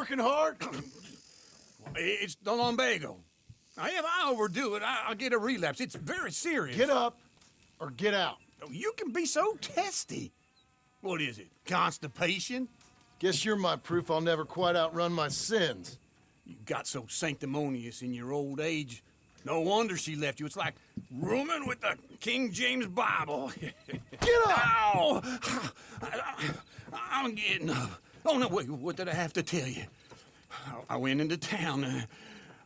working hard? It's the lumbago. Now, if I overdo it, I'll get a relapse. It's very serious. Get up or get out. You can be so testy. What is it, constipation? Guess you're my proof I'll never quite outrun my sins. You got so sanctimonious in your old age. No wonder she left you. It's like rooming with the King James Bible. Get up! Ow! I'm getting up. Oh, no, wait, what did I have to tell you? I went into town.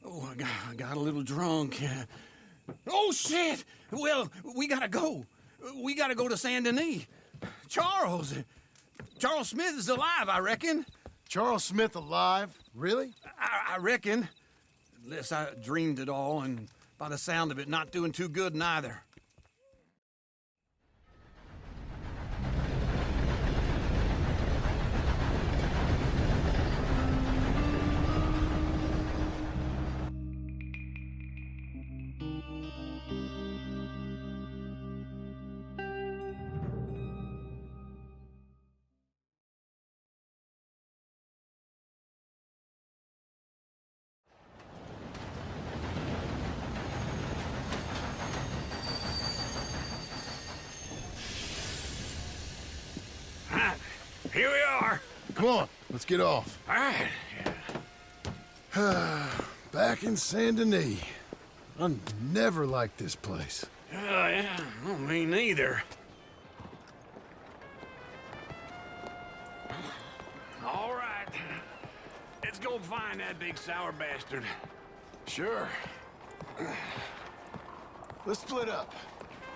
I got a little drunk. Oh, shit! Well, we gotta go. We gotta go to Saint Denis. Charles Smith is alive, I reckon. Charles Smith alive? Really? I reckon. Unless I dreamed it all, and by the sound of it, not doing too good neither. Here we are. Come on, let's get off. All right. Back in Saint Denis. I never liked this place. Yeah, well, me neither. All right. Let's go find that big sour bastard. Sure. Let's split up.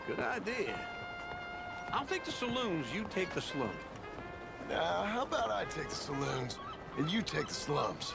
Good idea. I'll take the saloons, you take the slum. Now, how about I take the saloons and you take the slums?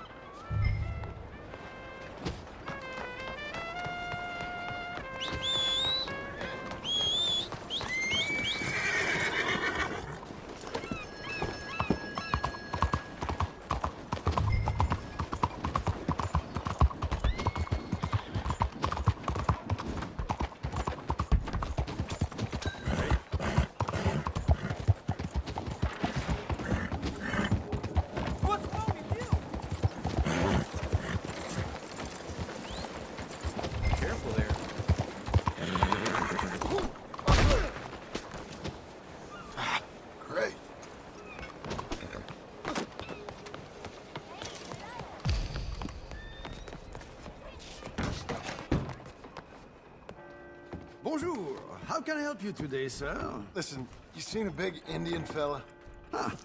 Bonjour. How can I help you today, sir? Listen, you seen a big Indian fella? Ah,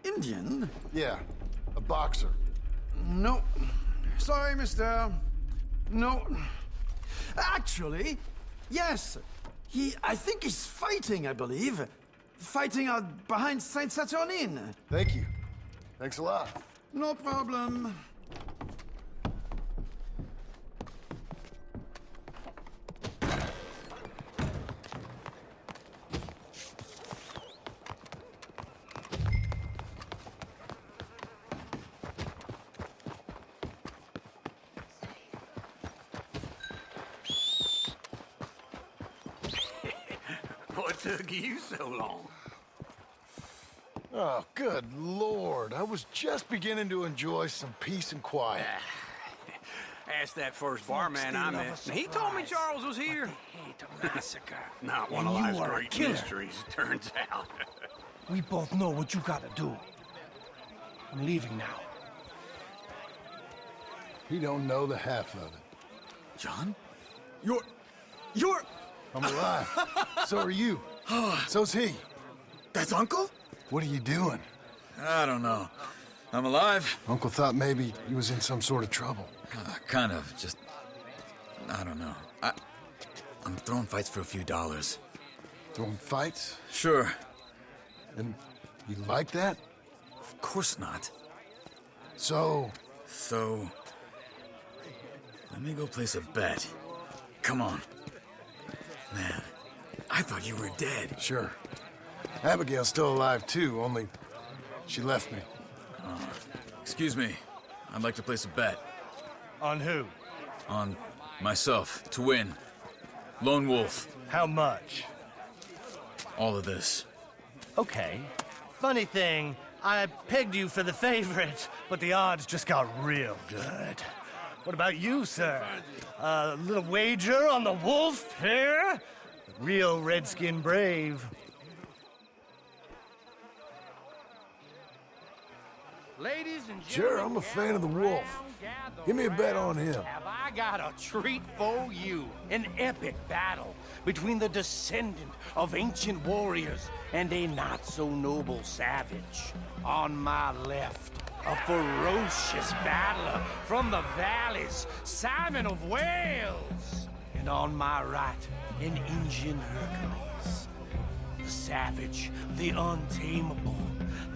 Indian? Yeah, a boxer. No. Sorry, mister. No. Actually, yes. I think he's fighting, I believe. Fighting out behind Saint Saturnine. Thank you. Thanks a lot. No problem. What took you so long? Oh, good Lord. I was just beginning to enjoy some peace and quiet. Asked that first barman I met. He told me Charles was here. Hate a massacre. Not one of And you life's are a great killer. mysteries, turns out. We both know what you gotta do. I'm leaving now. He don't know the half of it. John? You're... I'm alive. So are you. So's he. That's Uncle? What are you doing? I don't know. I'm alive. Uncle thought maybe he was in some sort of trouble. Kind of. Just... I don't know. I'm throwing fights for a few dollars. Throwing fights? Sure. And you like that? Of course not. So, let me go place a bet. Come on. Man, I thought you were dead. sure. Abigail's still alive too, only she left me. Excuse me. I'd like to place a bet. On who? On myself, to win. Lone Wolf. How much? All of this. Okay. Funny thing, I pegged you for the favorite, but the odds just got real good. What about you, sir? A little wager on the wolf here? Real redskin brave. Ladies and Sure, I'm a fan of the wolf. Give me a bet on him. Have I got a treat for you? An epic battle between the descendant of ancient warriors and a not-so-noble savage. On my left, a ferocious battler from the valleys, Simon of Wales. And on my right, an Indian Hercules. The savage, the untamable,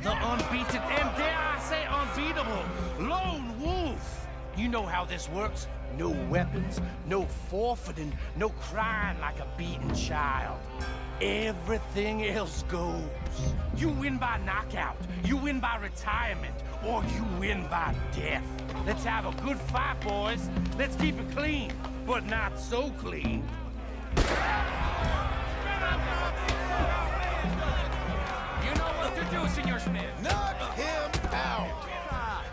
the unbeaten, and dare I say unbeatable, lone wolf. You know how this works. No weapons, no forfeiting, no crying like a beaten child. Everything else goes. You win by knockout, you win by retirement, or you win by death. Let's have a good fight, boys. Let's keep it clean, but not so clean. You know what to do, Senor Smith. Knock him out!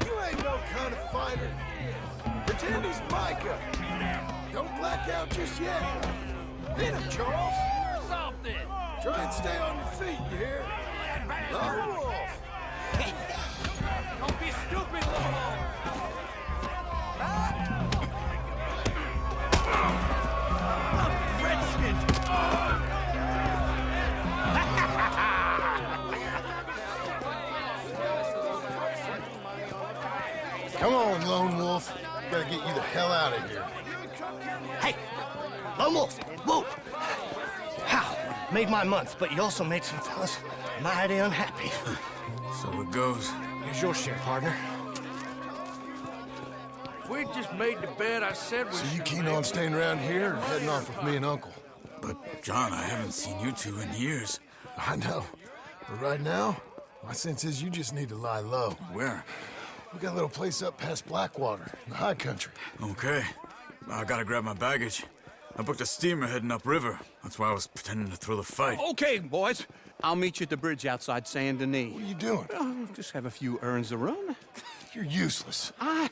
You ain't no kind of fighter. Pretend he's Micah. Don't black out just yet. Hit him, Charles. Something. Try and stay on your feet, you hear? Lone Wolf. Don't be stupid, Lolo. Come on, Lone Wolf. Gotta get you the hell out of here. Hey, Lone Wolf, whoa! How? Made my month, but you also made some fellas mighty unhappy. So it goes. Here's your share, partner. We just made the bed I said we So you keen on staying around here or heading off with me and Uncle? But, John, I haven't seen you two in years. I know. But right now, my sense is you just need to lie low. Where? We got a little place up past Blackwater, in the high country. Okay. I gotta grab my baggage. I booked a steamer heading upriver. That's why I was pretending to throw the fight. Okay, boys. I'll meet you at the bridge outside Saint Denis. What are you doing? Oh, just have a few errands to run. You're useless. I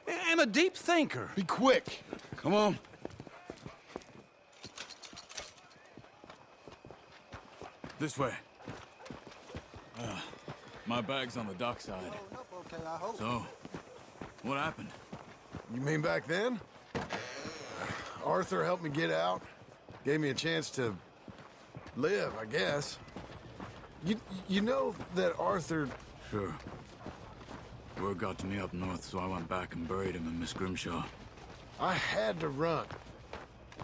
am a deep thinker. Be quick. Come on. This way. My bag's on the dockside. So, what happened? You mean back then? Arthur helped me get out. Gave me a chance to live, I guess. You know that Arthur... Sure. Word got to me up north, so I went back and buried him in Miss Grimshaw. I had to run.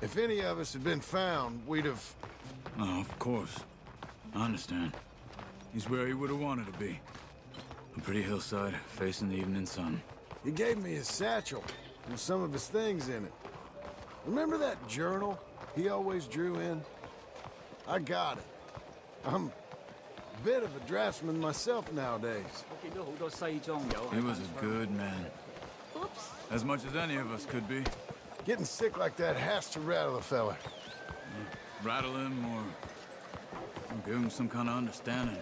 If any of us had been found, we'd have... Oh, of course. I understand. He's where he would have wanted to be. A pretty hillside, facing the evening sun. He gave me his satchel with some of his things in it. Remember that journal he always drew in? I got it. I'm a bit of a draftsman myself nowadays. He was a good man. As much as any of us could be. Getting sick like that has to rattle a fella. Rattle him or give him some kind of understanding.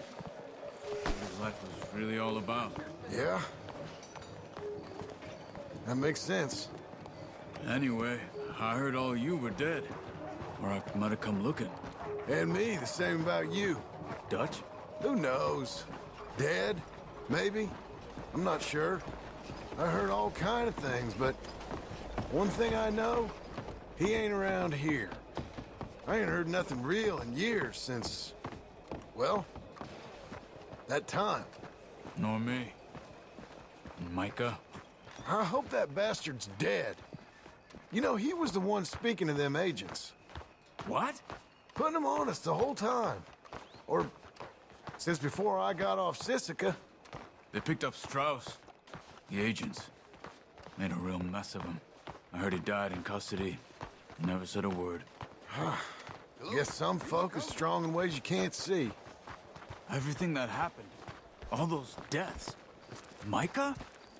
What his life was really all about. Yeah? That makes sense. Anyway, I heard all you were dead. Or I might have come looking. And me, the same about you. Dutch? Who knows? Dead? Maybe? I'm not sure. I heard all kind of things, but one thing I know, he ain't around here. I ain't heard nothing real in years since, well, that time. Nor me. And Micah? I hope that bastard's dead. You know, he was the one speaking to them agents. What? Putting them on us the whole time. Or since before I got off Sisika. They picked up Strauss. The agents. Made a real mess of him. I heard he died in custody. Never said a word. Guess some folk are strong in ways you can't see. Everything that happened. All those deaths. Micah?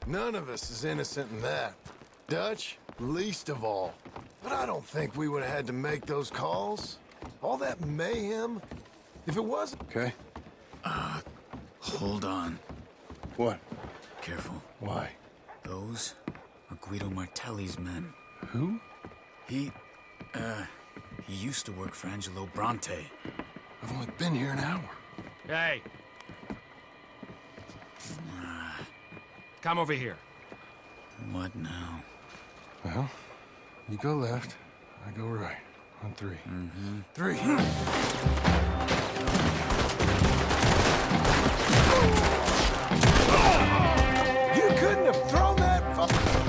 None of us is innocent in that. Dutch, least of all. But I don't think we would have had to make those calls. All that mayhem. If it wasn't... Okay. Hold on. What? careful. Why? Those are Guido Martelli's men. Who? He used to work for Angelo Bronte. I've only been here an hour. Hey. Come over here. What now? Well, you go left, I go right. On 3. Mm-hmm. 3. You couldn't have thrown that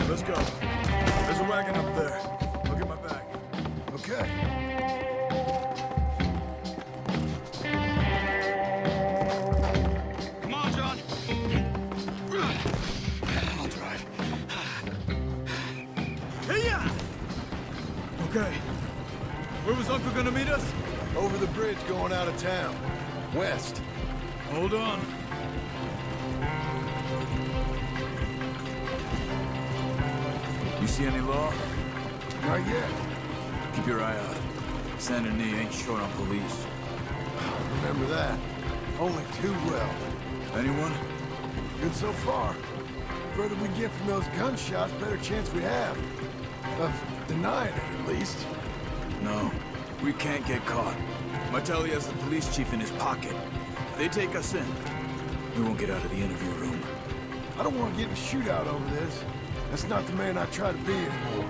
Let's go. There's a wagon up there. I'll get my bag. Okay. Come on, John. I'll drive. Okay. Where was Uncle gonna meet us? Over the bridge going out of town. West. Hold on. You see any law? Not yet. Keep your eye out. Saint Denis ain't short on police. Remember that. Only too well. Anyone? Good so far. Further we get from those gunshots, better chance we have. Of denying it, at least. No, we can't get caught. Martelli has the police chief in his pocket. If they take us in, we won't get out of the interview room. I don't want to get in a shootout over this. That's not the man I try to be anymore.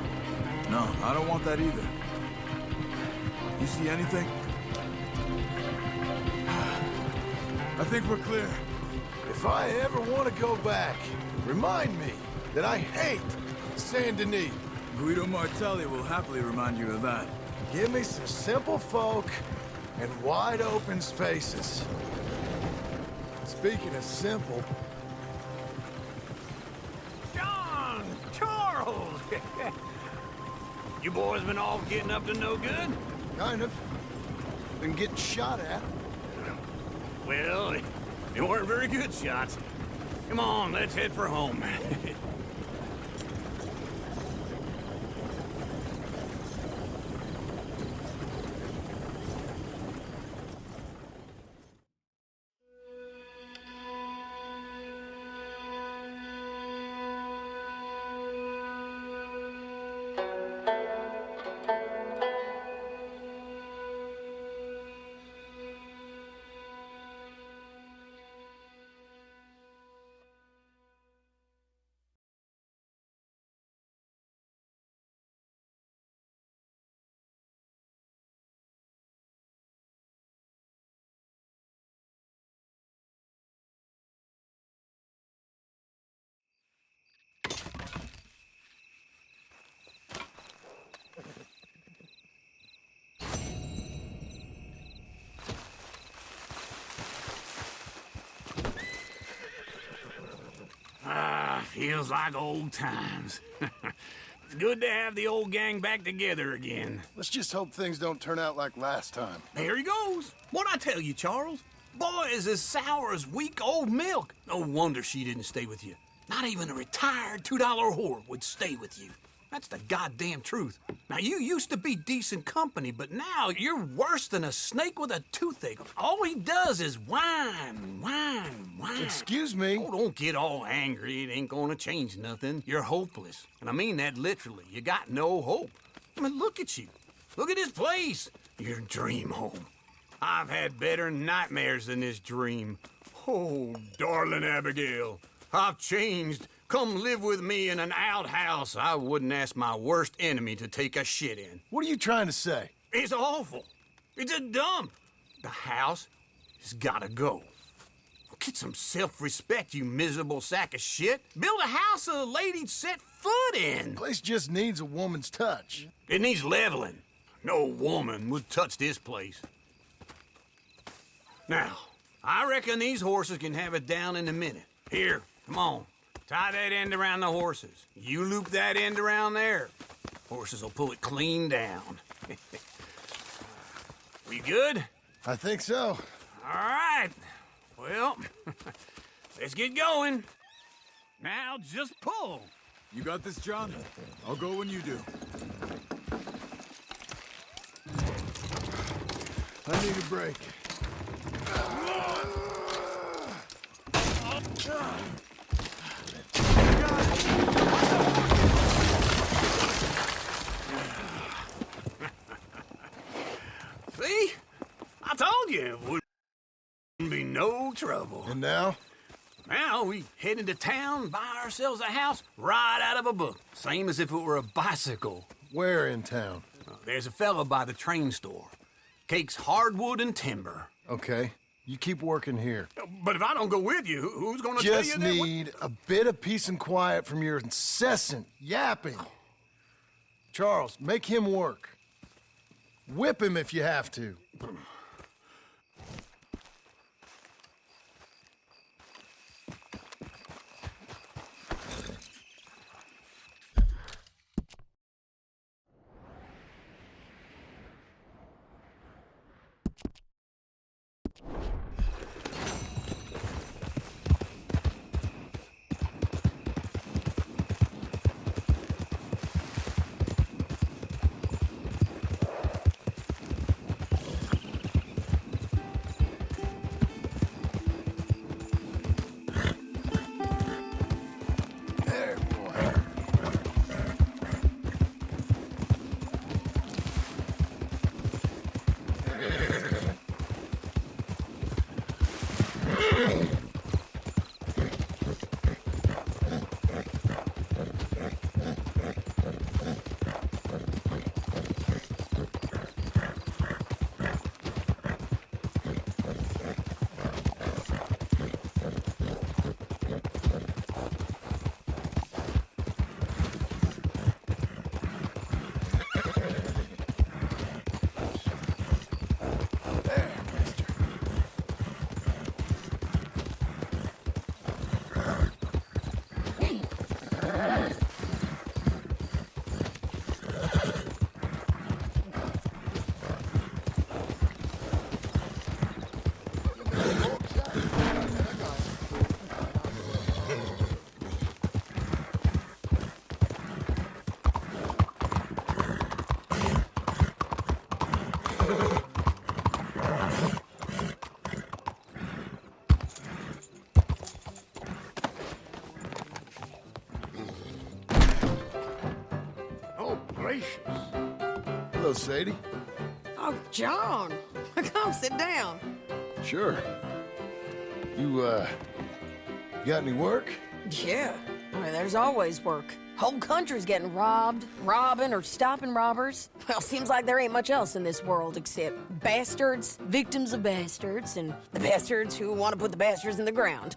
No, I don't want that either. You see anything? I think we're clear. If I ever want to go back, remind me that I hate Saint Denis. Guido Martelli will happily remind you of that. Give me some simple folk and wide open spaces. Speaking of simple, John! Charles! You boys been all getting up to no good? kind of. Been getting shot at. Well, they weren't very good shots. Come on, let's head for home. Feels like old times. It's good to have the old gang back together again. Let's just hope things don't turn out like last time. There he goes. What'd I tell you, Charles? Boy is as sour as weak old milk. No wonder she didn't stay with you. Not even a retired $2 whore would stay with you. That's the goddamn truth. Now, you used to be decent company, but now you're worse than a snake with a toothache. All he does is whine, whine, whine. Excuse me? Oh, don't get all angry. It ain't gonna change nothing. You're hopeless. And I mean that literally. You got no hope. I mean, look at you. Look at this place. Your dream home. I've had better nightmares than this dream. Oh, darling Abigail, I've changed. Come live with me in an outhouse I wouldn't ask my worst enemy to take a shit in. What are you trying to say? It's awful. It's a dump. The house has gotta go. Get some self-respect, you miserable sack of shit. Build a house a lady'd set foot in. Place just needs a woman's touch. It needs leveling. No woman would touch this place. Now, I reckon these horses can have it down in a minute. Here, come on. Tie that end around the horses. You loop that end around there. Horses will pull it clean down. We good? I think so. All right. Well, let's get going. Now just pull. You got this, John? I'll go when you do. I need a break. told you it wouldn't be no trouble. And now? Now we head into town, buy ourselves a house right out of a book. Same as if it were a bicycle. Where in town? There's a fella by the train store. Cakes hardwood and timber. Okay. You keep working here. But if I don't go with you, who's gonna tell you Just that? need a bit of peace and quiet from your incessant yapping. Charles, make him work. Whip him if you have to. There, boy. There, mister. Oh, gracious. Hello, Sadie. Oh, John, come sit down. Sure. You got any work? Yeah, well, there's always work. Whole country's getting robbed, robbing, or stopping robbers. Well, seems like there ain't much else in this world except bastards, victims of bastards, and the bastards who want to put the bastards in the ground.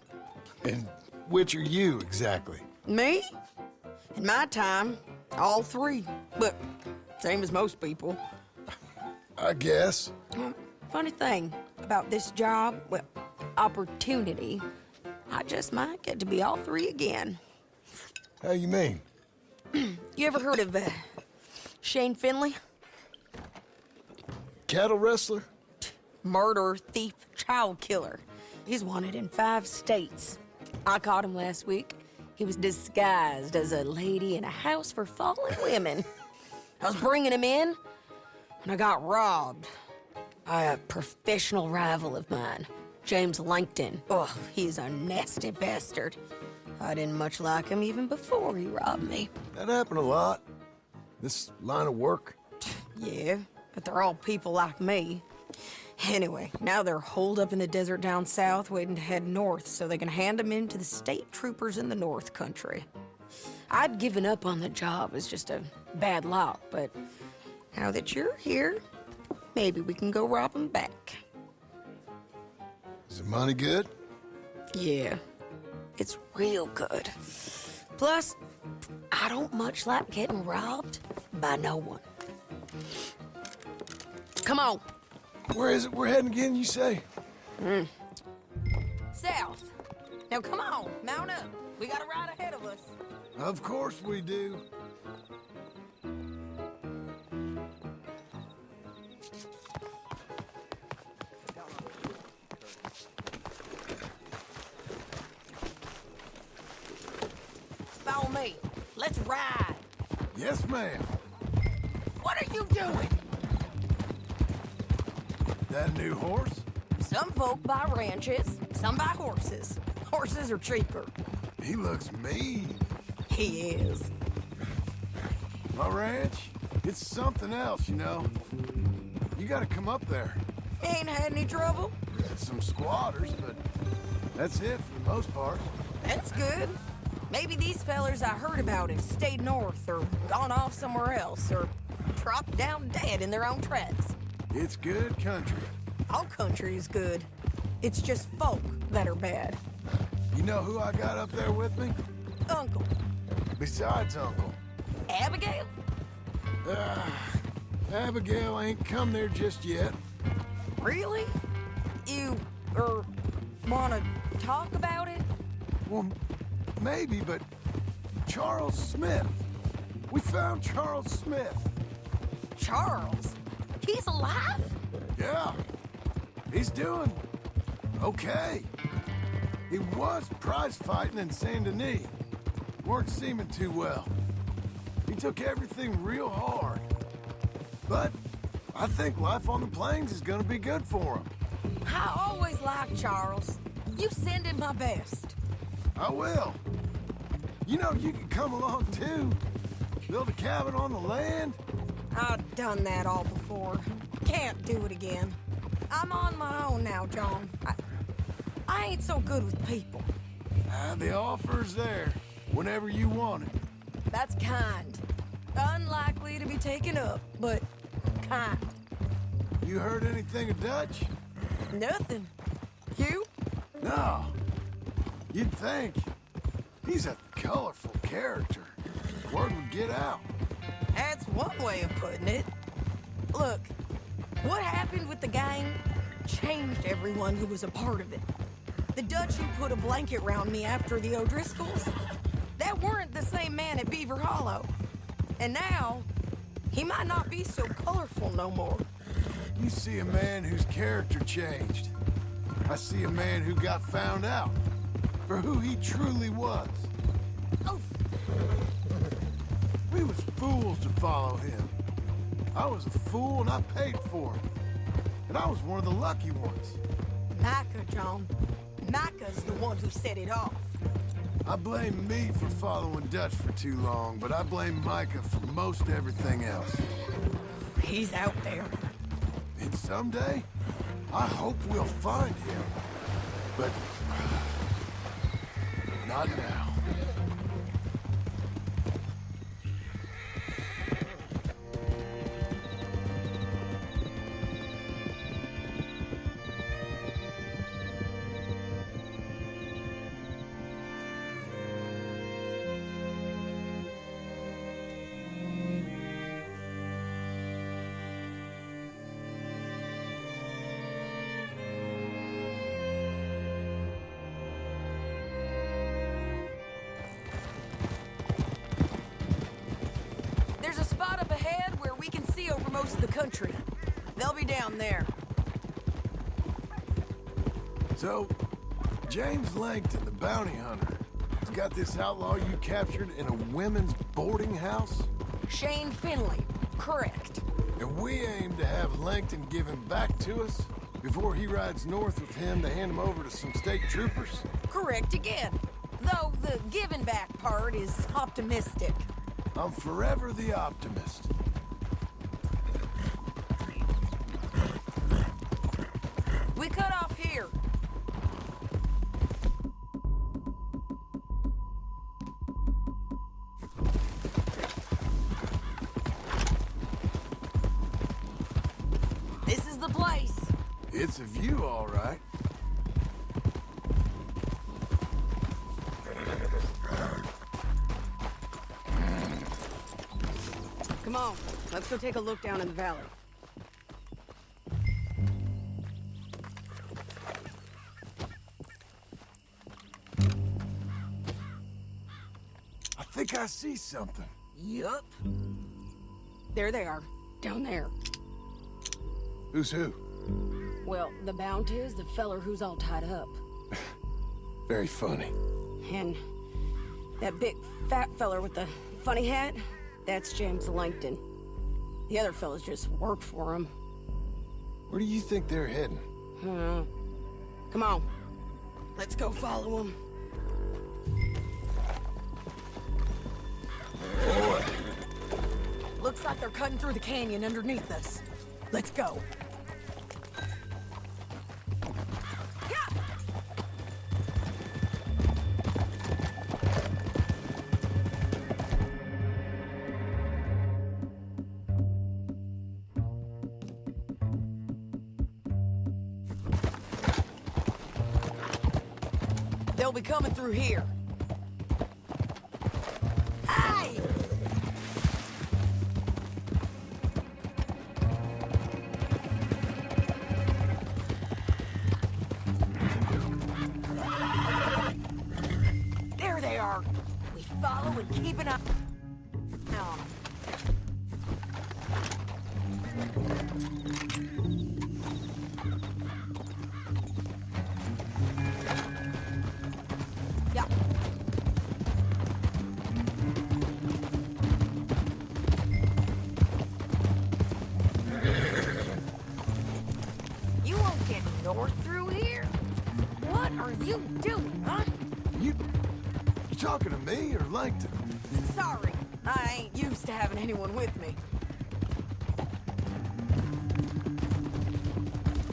And which are you, exactly? Me? In my time, all three. But same as most people. I guess. Funny thing about this job, well, opportunity, I just might get to be all three again. How you mean? You ever heard of Shane Finley? Cattle wrestler? Murderer, thief, child killer. He's wanted in 5 states. I caught him last week. He was disguised as a lady in a house for fallen women. I was bringing him in, and I got robbed by a professional rival of mine, James Langton. Oh, he's a nasty bastard. I didn't much like him even before he robbed me. That happened a lot. This line of work. Yeah, but they're all people like me. Anyway, now they're holed up in the desert down south, waiting to head north so they can hand them in to the state troopers in the north country. I'd given up on the job as just a bad lot, but now that you're here, maybe we can go rob them back. Is the money good? Yeah, it's real good. Plus, I don't much like getting robbed by no one. Come on. Where is it we're heading again, you say? South. Now come on, mount up. We got a ride ahead of us. Of course we do. Follow me. Let's ride. Yes, ma'am. What are you doing? That new horse? Some folk buy ranches, some buy horses. Horses are cheaper. He looks mean. He is. My ranch? It's something else, you know. You gotta come up there. Ain't had any trouble? Some squatters, but that's it for the most part. That's good. Maybe these fellers I heard about have stayed north or gone off somewhere else or dropped down dead in their own tracks. It's good country. All country is good. It's just folk that are bad. You know who I got up there with me? Uncle. Besides Uncle. Abigail? Abigail ain't come there just yet. Really? You, wanna talk about it? Well, maybe, but Charles Smith. We found Charles Smith. Charles? He's alive? Yeah, he's doing okay. He was prize fighting in Saint Denis. Weren't seeming too well. He took everything real hard. But I think life on the plains is gonna be good for him. I always liked Charles. You send him my best. I will. You know, you can come along too. Build a cabin on the land. I've done that all before. Can't do it again. I'm on my own now, John. I ain't so good with people. The offer's there whenever you want it. That's kind. Unlikely to be taken up, but kind. You heard anything of Dutch? Nothing. You? No. You'd think. He's a colorful character. Word would get out. That's one way of putting it. Look, what happened with the gang changed everyone who was a part of it. The Dutch who put a blanket round me after the O'Driscolls, that weren't the same man at Beaver Hollow. And now, he might not be so colorful no more. You see a man whose character changed. I see a man who got found out for who he truly was. Oh, We was fools to follow him. I was a fool and I paid for it. And I was one of the lucky ones. Micah, John. Micah's the one who set it off. I blame me for following Dutch for too long, but I blame Micah for most everything else. He's out there. And someday, I hope we'll find him. But not now. There's a spot up ahead where we can see over most of the country. They'll be down there. So, James Langton, the bounty hunter, has got this outlaw you captured in a women's boarding house? Shane Finley. Correct. And we aim to have Langton give him back to us before he rides north with him to hand him over to some state troopers? Correct again. Though the giving back part is optimistic. I'm forever the optimist. We cut off here. This is the place. It's a view, all right. Come on, let's go take a look down in the valley. I think I see something. Yup. There they are, down there. Who's who? Well, the Bounty is the feller who's all tied up. Very funny. And that big fat feller with the funny hat, that's James Langton. The other fellas just work for him. Where do you think they're heading? Come on, let's go follow them. Boy. Looks like they're cutting through the canyon underneath us. Let's go. They'll be coming through here. Hey! There they are. We follow and keep an eye on them. Yeah. You won't get north through here? What are you doing, huh? You talking to me or Langton? Sorry, I ain't used to having anyone with me.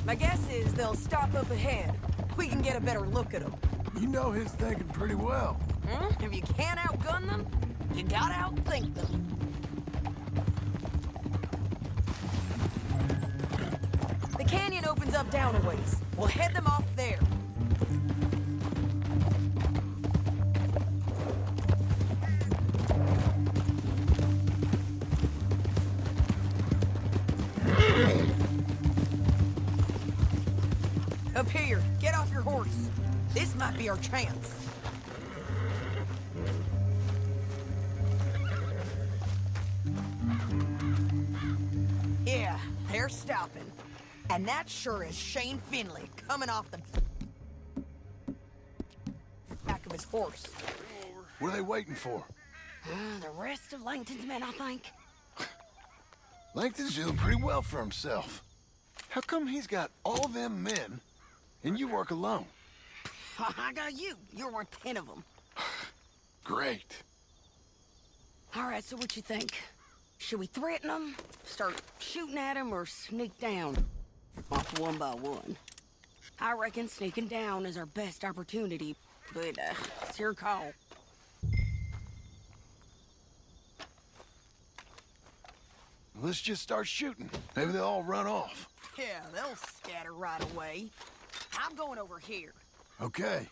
My guess is they'll stop up ahead. We can get a better look at them. You know his thinking pretty well. If you can't outgun them, you gotta outthink them. The canyon opens up down a ways. We'll head them off there. Up here, get off your horse. This might be our chance. Yeah, they're stopping. And that sure is Shane Finley coming off the back of his horse. What are they waiting for? The rest of Langton's men, I think. Langton's doing pretty well for himself. How come he's got all them men and you work alone? I got you. You're worth 10 of them. Great. All right, so what you think? Should we threaten them, start shooting at them, or sneak down? Off one by one. I reckon sneaking down is our best opportunity, but it's your call. Let's just start shooting. Maybe they'll all run off. Yeah, they'll scatter right away. I'm going over here. Okay.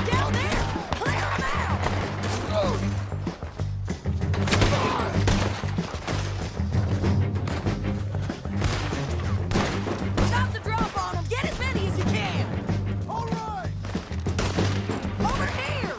Down there! Clear them out! Stop the drop on them! Get as many as you can! All right! Over here!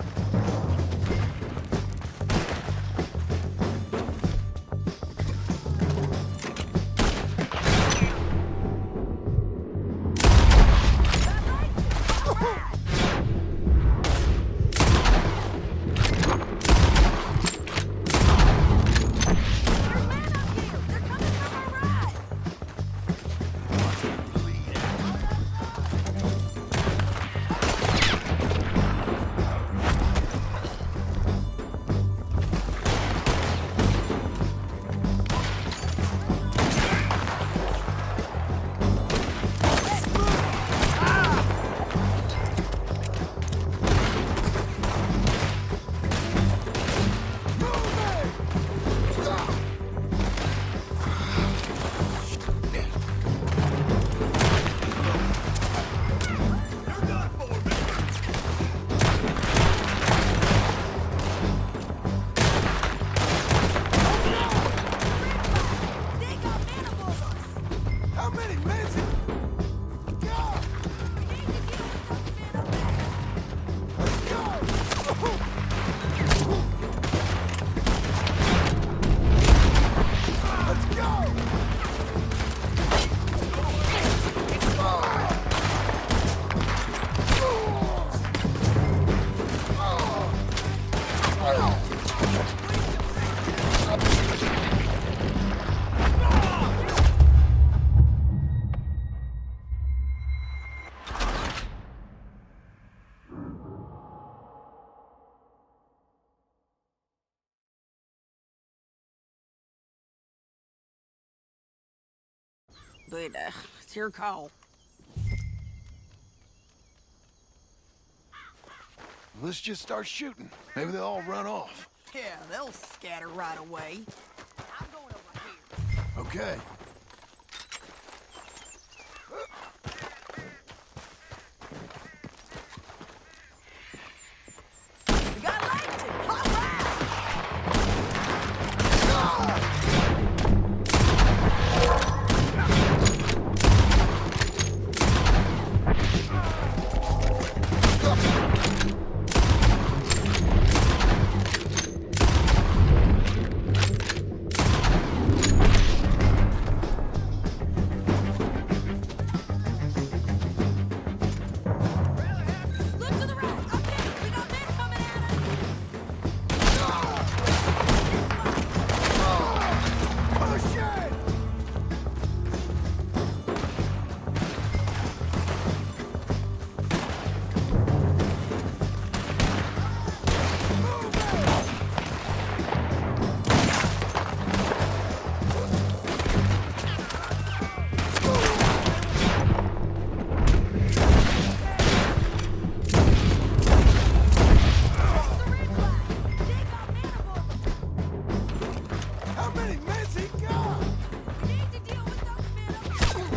There's men up here! They're coming from our right! They got men above us! How many men? Go! We need to deal with those men up there! Let's go! Let's go! But it's your call. Let's just start shooting. Maybe they'll all run off. Yeah, they'll scatter right away. I'm going over here. Okay. We got Langton! All right! Look to the right! Up there! We got men coming at us! Oh, shit! How many men's he got? We need to deal with those men up there!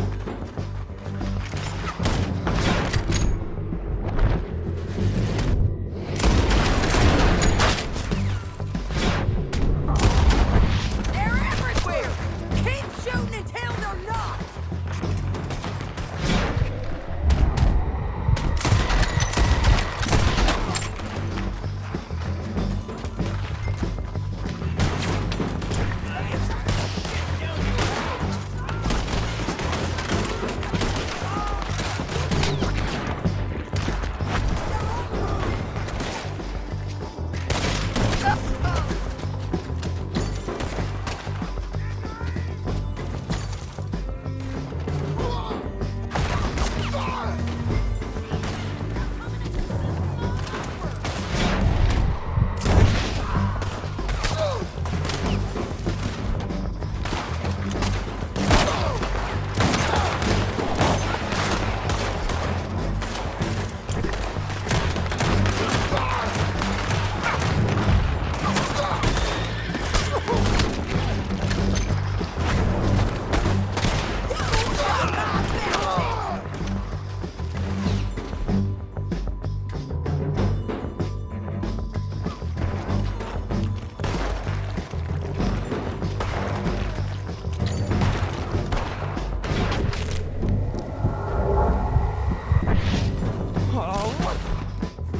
They're everywhere! Keep shooting until they're not!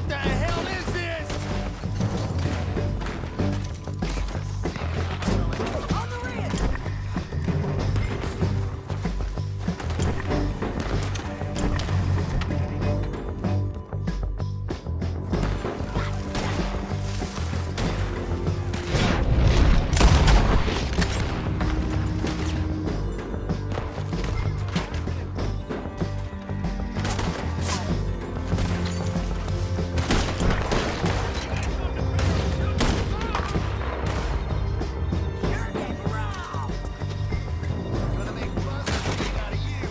The hell is this? On the ridge! You're getting robbed! Gonna make buzzing out of you.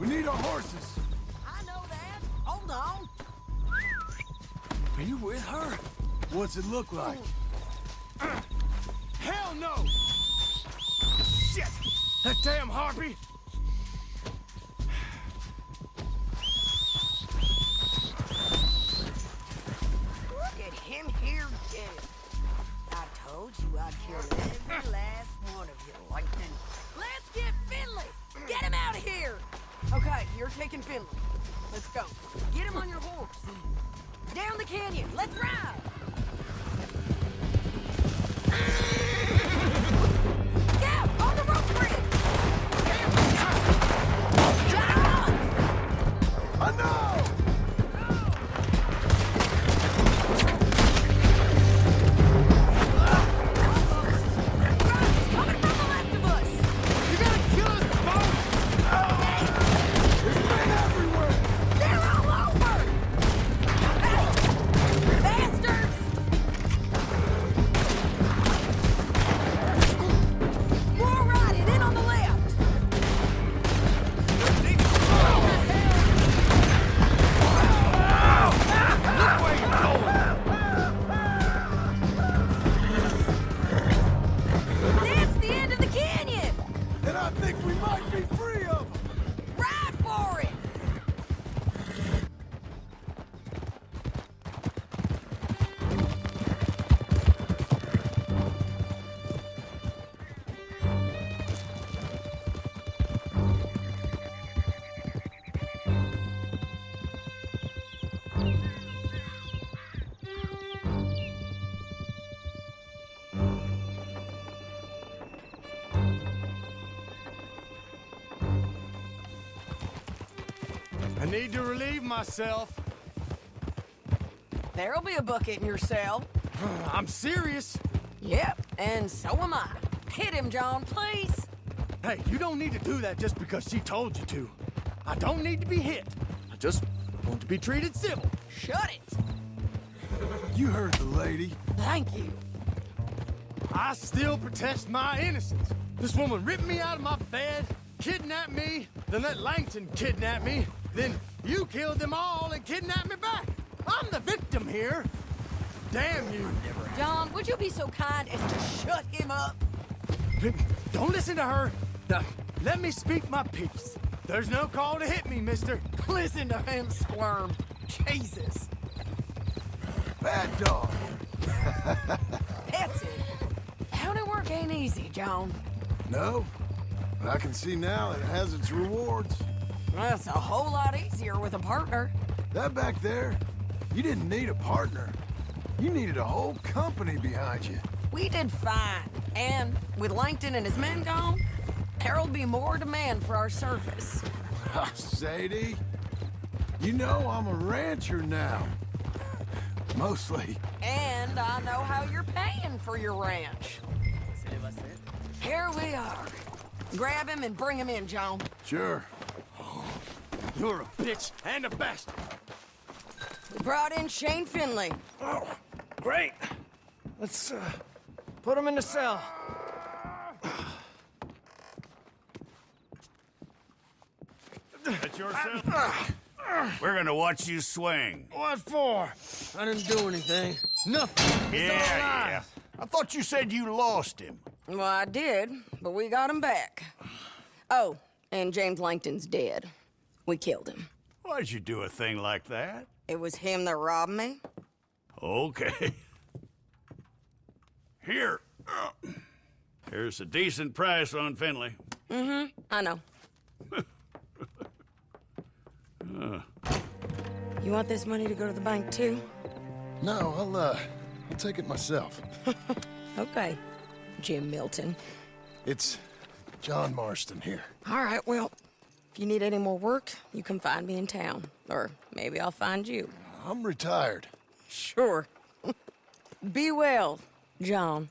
We need our horses. I know that. Hold on. Are you with her? What's it look like? Hell no! Shit! That damn harpy! Look at him here dead. I told you I'd kill every last one of you, Langton. Let's get Finley! Get him out of here! Okay, you're taking Finley. Let's go. Get him on your horse. Down the canyon. Let's ride! Yeah, on the rope bridge! Get on! I know! Coming from the left of us! You gotta kill us both! There's men everywhere! They're all over! Hey! Bastard! I need to relieve myself. There'll be a bucket in your cell. I'm serious. Yep, and so am I. Hit him, John, please. Hey, you don't need to do that just because she told you to. I don't need to be hit. I just want to be treated civil. Shut it. You heard the lady. Thank you. I still protest my innocence. This woman ripped me out of my bed, kidnapped me, then let Langton kidnap me, then you killed them all and kidnapped me back. I'm the victim here. Damn you. John, would you be so kind as to shut him up? Don't listen to her. Let me speak my piece. There's no call to hit me, mister. Listen to him squirm. Jesus. Bad dog. That's it. County work ain't easy, John. No, but I can see now it has its rewards. That's a whole lot easier with a partner. That back there, you didn't need a partner. You needed a whole company behind you. We did fine. And with Langton and his men gone, there'll be more demand for our service. Sadie, you know I'm a rancher now. Mostly. And I know how you're paying for your ranch. Here we are. Grab him and bring him in, John. Sure. You're a bitch and a bastard. We brought in Shane Finley. Oh, great. Let's, put him in the cell. That's yourself? We're gonna watch you swing. What for? I didn't do anything. Nothing. Yeah. I thought you said you lost him. Well, I did, but we got him back. Oh, and James Langton's dead. We killed him. Why'd you do a thing like that? It was him that robbed me. Okay. Here. Here's a decent price on Finley. I know. You want this money to go to the bank, too? No, I'll take it myself. Okay, Jim Milton. It's John Marston here. All right, well, if you need any more work, you can find me in town. Or maybe I'll find you. I'm retired. Sure. Be well, John.